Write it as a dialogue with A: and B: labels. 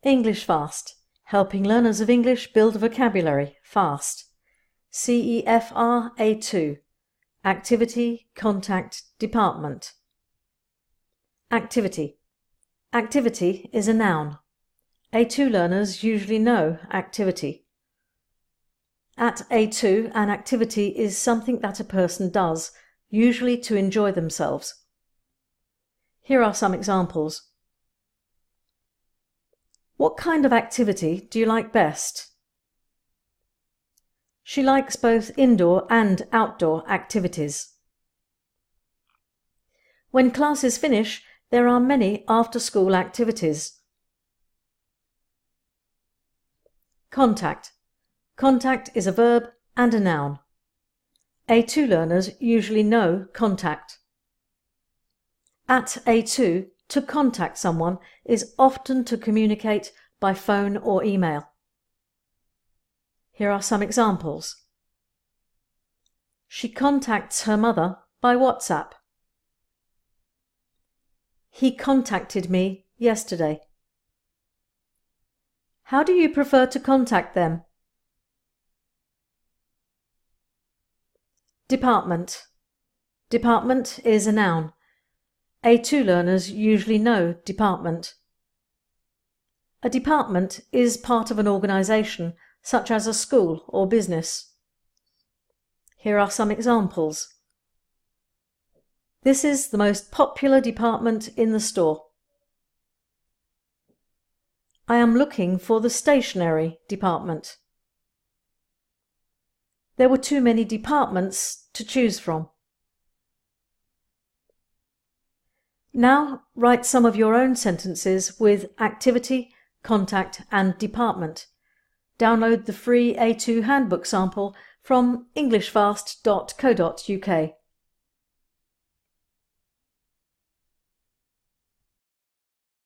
A: English Fast, helping learners of English build vocabulary fast. CEFR A2, Activity, Contact, Department. Activity. Activity is a noun. A2 learners usually know activity. At A2, an activity is something that a person does, usually to enjoy themselves. Here are some examples. What kind of activity do you like best? She likes both indoor and outdoor activities. When classes finish, there are many after-school activities. Contact. Contact is a verb and a noun. A2 learners usually know contact. At A2, to contact someone is often to communicate by phone or email. Here are some examples. She contacts her mother by WhatsApp. He contacted me yesterday. How do you prefer to contact them? Department. Department is a noun. A2 learners usually know department. A department is part of an organisation, such as a school or business. Here are some examples. This is the most popular department in the store. I am looking for the stationery department. There were too many departments to choose from. Now write some of your own sentences with activity, contact and department. Download the free A2 handbook sample from englishfast.co.uk.